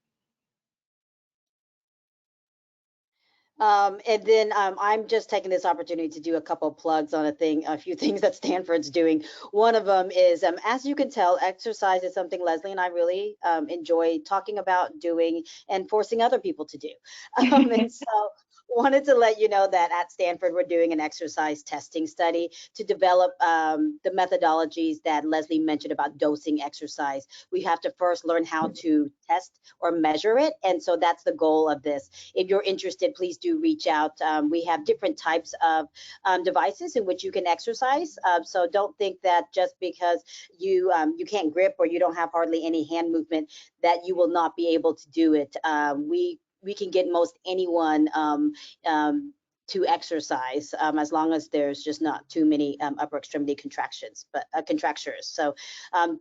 C: And then I'm just taking this opportunity to do a couple of plugs on a few things that Stanford's doing. One of them is, as you can tell, exercise is something Leslie and I really enjoy talking about, doing, and forcing other people to do. And so wanted to let you know that at Stanford, we're doing an exercise testing study to develop the methodologies that Leslie mentioned about dosing exercise. We have to first learn how to test or measure it. And so that's the goal of this. If you're interested, please do reach out. We have different types of devices in which you can exercise. So don't think that just because you can't grip or you don't have hardly any hand movement that you will not be able to do it. We can get most anyone to exercise as long as there's just not too many upper extremity contractures. So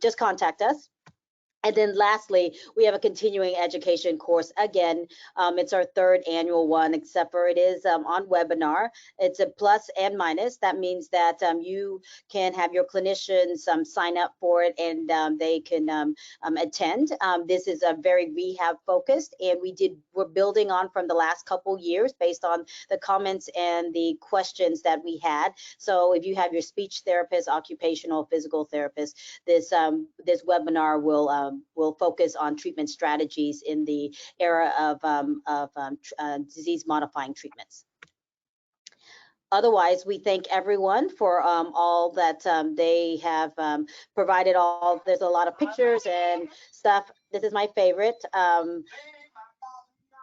C: just contact us. And then lastly, we have a continuing education course. Again, it's our 3rd annual one, except for it is on webinar. It's a plus and minus. That means that you can have your clinicians sign up for it, and they can attend. This is a very rehab focused, and we're building on from the last couple years based on the comments and the questions that we had. So if you have your speech therapist, occupational, physical therapist, this webinar will focus on treatment strategies in the era of disease-modifying treatments. Otherwise, we thank everyone for all that they have provided. There's a lot of pictures and stuff. This is my favorite.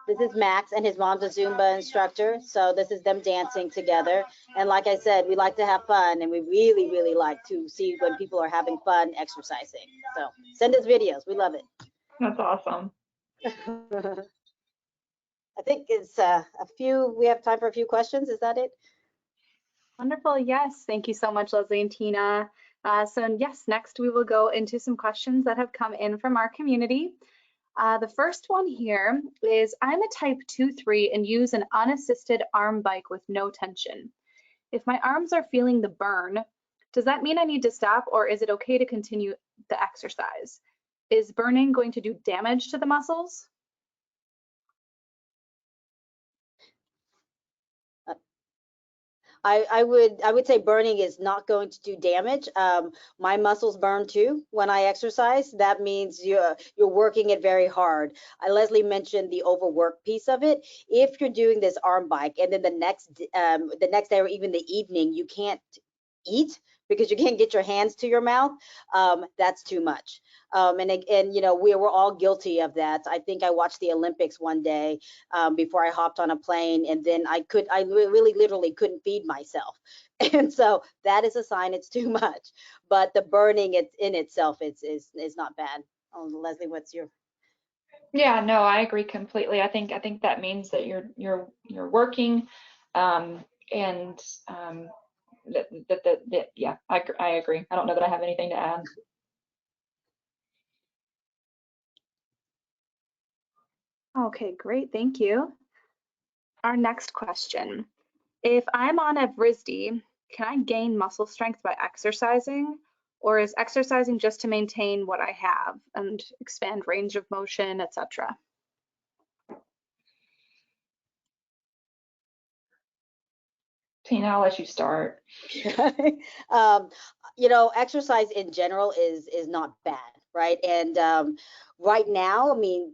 C: This is Max, and his mom's a Zumba instructor. So this is them dancing together. And like I said, we like to have fun, and we really, really like to see when people are having fun exercising. So send us videos. We love it.
B: That's awesome.
C: I think it's we have time for a few questions. Is that it?
A: Wonderful. Yes. Thank you so much, Leslie and Tina. So yes, next we will go into some questions that have come in from our community. The first one here is, I'm a type 2-3 and use an unassisted arm bike with no tension. If my arms are feeling the burn, does that mean I need to stop, or is it okay to continue the exercise? Is burning going to do damage to the muscles?
C: I would say burning is not going to do damage. My muscles burn too when I exercise. That means you're working it very hard. Leslie mentioned the overwork piece of it. If you're doing this arm bike and then the next day or even the evening you can't eat because you can't get your hands to your mouth, that's too much. And you know, we're all guilty of that. I think I watched the Olympics one day before I hopped on a plane, and then I really literally couldn't feed myself. And so that is a sign it's too much. But the burning in itself is not bad. Leslie, what's your?
B: Yeah, no, I agree completely. I think that means that you're working, and yeah, I agree. I don't know that I have anything to add.
A: Okay, great, thank you. Our next question. If I'm on Evrysdi, can I gain muscle strength by exercising? Or is exercising just to maintain what I have and expand range of motion, etc.?
B: Tina, I'll let you start.
C: You know, exercise in general is not bad, right? And right now, I mean,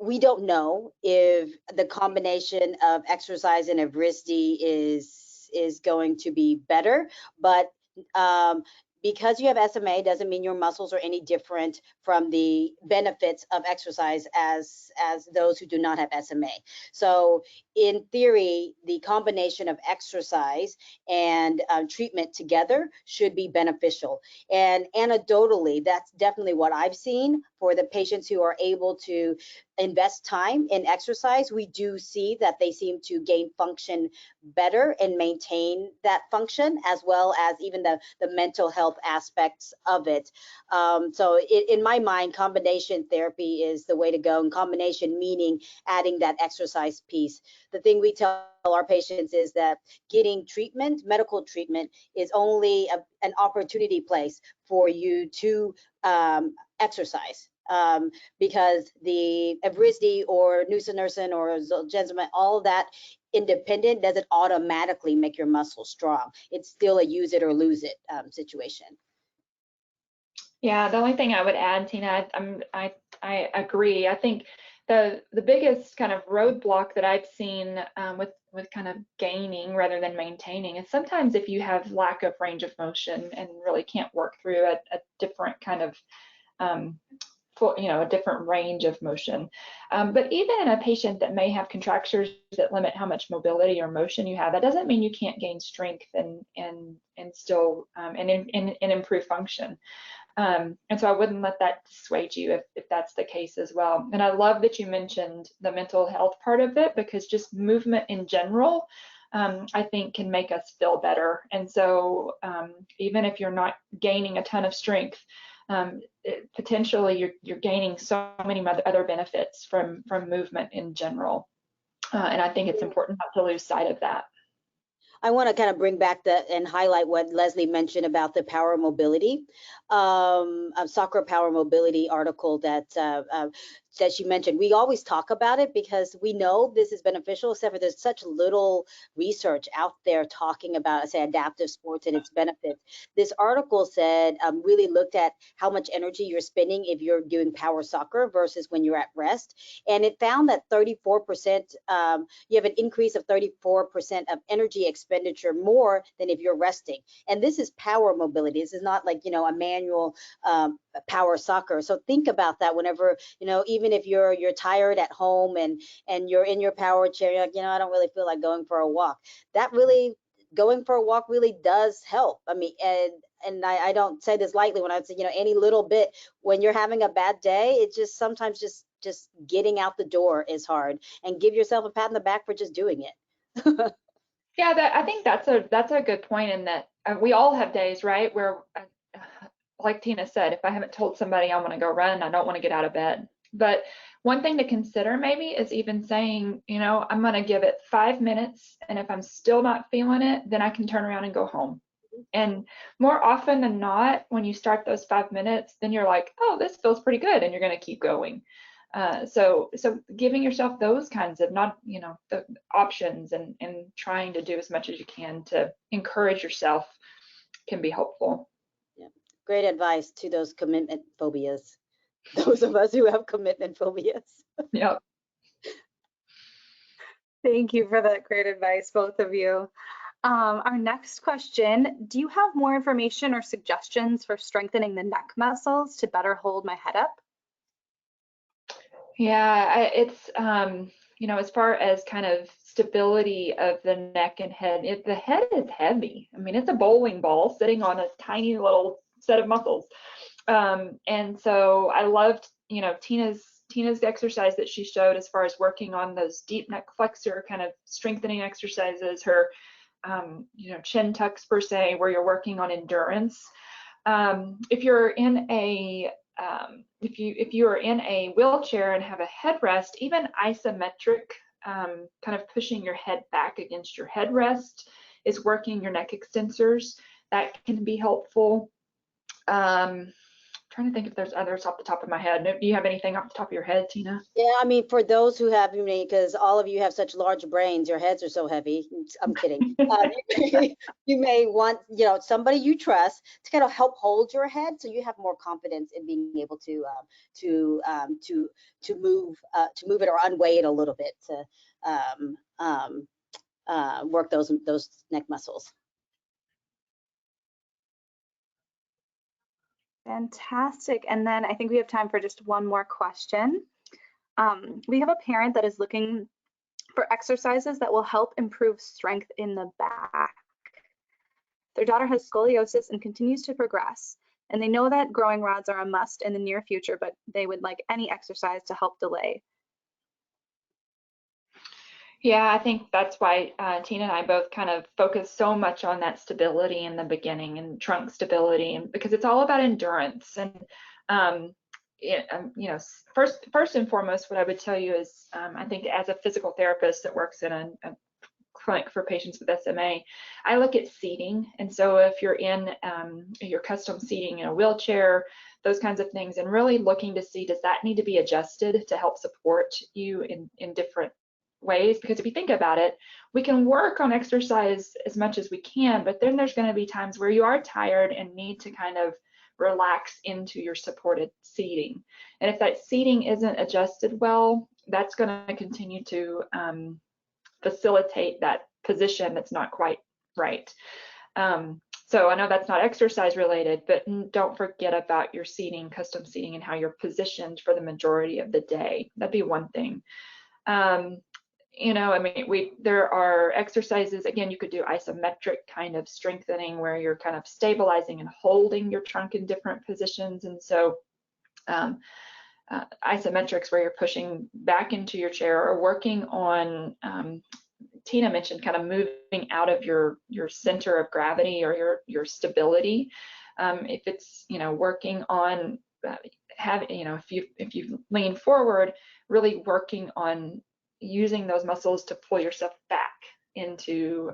C: we don't know if the combination of exercise and Evrysdi is going to be better, but because you have SMA doesn't mean your muscles are any different from the benefits of exercise as those who do not have SMA. So in theory, the combination of exercise and treatment together should be beneficial. And anecdotally, that's definitely what I've seen for the patients who are able to invest time in exercise. We do see that they seem to gain function better and maintain that function, as well as even the mental health aspects of it. So in my mind, combination therapy is the way to go, and combination meaning adding that exercise piece. The thing we tell our patients is that getting treatment, medical treatment, is only an opportunity place for you to exercise. Because the Evrysdi or nusinersen or Zolgensma, all of that independent doesn't automatically make your muscles strong. It's still a use it or lose it situation.
B: Yeah, the only thing I would add, Tina, I agree. I think the biggest kind of roadblock that I've seen with kind of gaining rather than maintaining is sometimes if you have lack of range of motion and really can't work through a different kind of a different range of motion. But even in a patient that may have contractures that limit how much mobility or motion you have, that doesn't mean you can't gain strength and still and improve function. And so I wouldn't let that dissuade you if that's the case as well. And I love that you mentioned the mental health part of it, because just movement in general, I think can make us feel better. And so even if you're not gaining a ton of strength, potentially you're gaining so many other benefits from movement in general. And I think it's important not to lose sight of that.
C: I want to kind of bring back and highlight what Leslie mentioned about the power mobility, soccer power mobility article that she mentioned. We always talk about it because we know this is beneficial, except for there's such little research out there talking about, say, adaptive sports and its benefits. This article said, really looked at how much energy you're spending if you're doing power soccer versus when you're at rest. And it found that 34%, you have an increase of 34% of energy expenditure more than if you're resting. And this is power mobility. This is not like, you know, a manual power soccer. So think about that whenever, you know, even if you're tired at home and you're in your power chair, you're like, you know, I don't really feel like going for a walk. That really, going for a walk really does help. I mean, and I don't say this lightly when I say, you know, any little bit when you're having a bad day, it just sometimes just getting out the door is hard, and give yourself a pat on the back for just doing it.
B: Yeah, I think that's a good point, in that we all have days, right, where like Tina said, if I haven't told somebody I want to go run, I don't want to get out of bed. But one thing to consider maybe is even saying, you know, I'm going to give it 5 minutes, and if I'm still not feeling it, then I can turn around and go home. And more often than not, when you start those 5 minutes, then you're like, oh, this feels pretty good, and you're going to keep going. So giving yourself those kinds of the options and trying to do as much as you can to encourage yourself can be helpful.
C: Yeah. Great advice to those commitment phobias. Those of us who have commitment phobias.
B: Yep.
A: Thank you for that great advice, both of you. Our next question, do you have more information or suggestions for strengthening the neck muscles to better hold my head up?
B: Yeah, it's, as far as kind of stability of the neck and head, the head is heavy. I mean, it's a bowling ball sitting on a tiny little set of muscles. And so I loved, Tina's exercise that she showed as far as working on those deep neck flexor kind of strengthening exercises, her, chin tucks per se, where you're working on endurance. If you're in a if you are in a wheelchair and have a headrest, even isometric, kind of pushing your head back against your headrest is working your neck extensors. That can be helpful. Trying to think if there's others off the top of my head. Do you have anything off the top of your head, Tina?
C: Yeah, I mean, for those who have, because all of you have such large brains, your heads are so heavy. I'm kidding. You may want, somebody you trust to kind of help hold your head, so you have more confidence in being able to move it or unweigh it a little bit to work those neck muscles.
A: Fantastic. And then I think we have time for just one more question. We have a parent that is looking for exercises that will help improve strength in the back. Their daughter has scoliosis and continues to progress, and they know that growing rods are a must in the near future, but they would like any exercise to help delay.
B: Yeah, I think that's why Tina and I both kind of focus so much on that stability in the beginning and trunk stability, and because it's all about endurance. And first and foremost, what I would tell you is, I think as a physical therapist that works in a clinic for patients with SMA, I look at seating. And so if you're in your custom seating in a wheelchair, those kinds of things, and really looking to see, does that need to be adjusted to help support you in different ways? Because if you think about it, we can work on exercise as much as we can, but then there's going to be times where you are tired and need to kind of relax into your supported seating. And if that seating isn't adjusted well, that's going to continue to facilitate that position that's not quite right. So I know that's not exercise related, but don't forget about your seating, custom seating, and how you're positioned for the majority of the day. That'd be one thing. There are exercises, again, you could do isometric kind of strengthening where you're kind of stabilizing and holding your trunk in different positions. And so isometrics where you're pushing back into your chair or working on, Tina mentioned kind of moving out of your center of gravity or your stability. If it's, working on if you lean forward, really working on using those muscles to pull yourself back into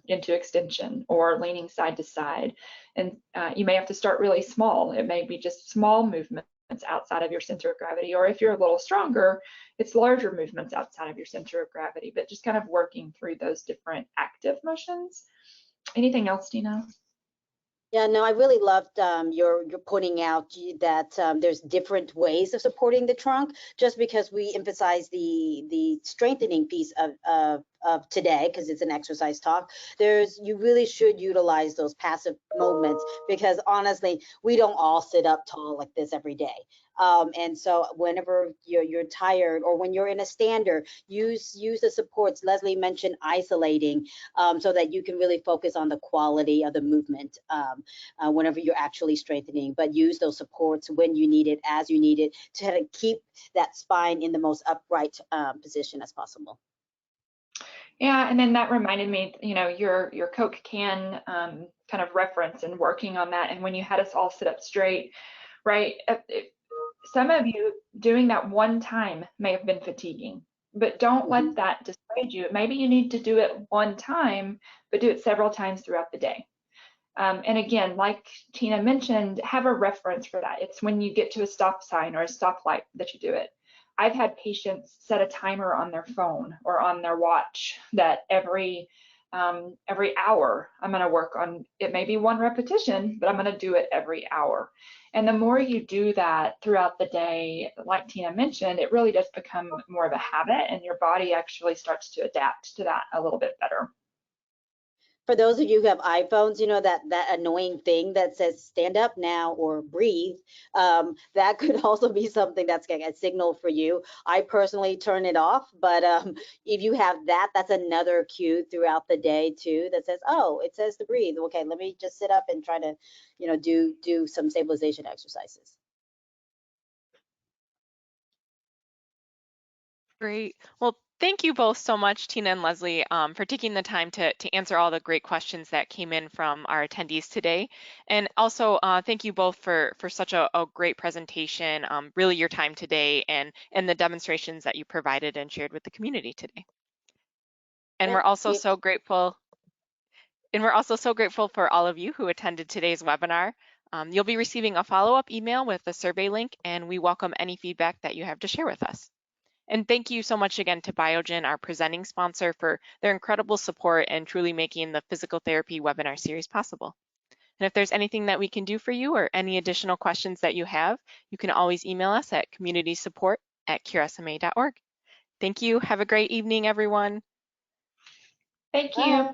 B: extension or leaning side to side. And you may have to start really small. It may be just small movements outside of your center of gravity, or if you're a little stronger, it's larger movements outside of your center of gravity, but just kind of working through those different active motions. Anything else, Tina?
C: Yeah, no, I really loved your pointing out that there's different ways of supporting the trunk. Just because we emphasize the strengthening piece of today, because it's an exercise talk, you really should utilize those passive movements, because honestly, we don't all sit up tall like this every day. And so whenever you're tired or when you're in a stander, use the supports. Leslie mentioned isolating, so that you can really focus on the quality of the movement whenever you're actually strengthening, but use those supports when you need it, as you need it, to keep that spine in the most upright position as possible.
B: Yeah, and then that reminded me, your Coke can kind of reference and working on that. And when you had us all sit up straight, right? Some of you doing that one time may have been fatiguing, but don't let that dissuade you. Maybe you need to do it one time, but do it several times throughout the day. And again, like Tina mentioned, have a reference for that. It's when you get to a stop sign or a stoplight that you do it. I've had patients set a timer on their phone or on their watch that every hour I'm going to work on, it may be one repetition, but I'm going to do it every hour. And the more you do that throughout the day, like Tina mentioned, it really does become more of a habit, and your body actually starts to adapt to that a little bit better.
C: For those of you who have iPhones, you know that annoying thing that says stand up now or breathe, that could also be something that's a signal for you. I personally turn it off, but if you have that, that's another cue throughout the day too that says, oh, it says to breathe. Okay, let me just sit up and try to, you know, do some stabilization exercises.
E: Great. Well, thank you both so much, Tina and Leslie, for taking the time to answer all the great questions that came in from our attendees today. And also, thank you both for such a great presentation, really your time today, and the demonstrations that you provided and shared with the community today. And we're also so grateful. And we're also so grateful for all of you who attended today's webinar. You'll be receiving a follow-up email with a survey link, and we welcome any feedback that you have to share with us. And thank you so much again to Biogen, our presenting sponsor, for their incredible support and truly making the physical therapy webinar series possible. And if there's anything that we can do for you or any additional questions that you have, you can always email us at communitysupport@curesma.org. Thank you. Have a great evening, everyone.
B: Thank you.
C: Bye.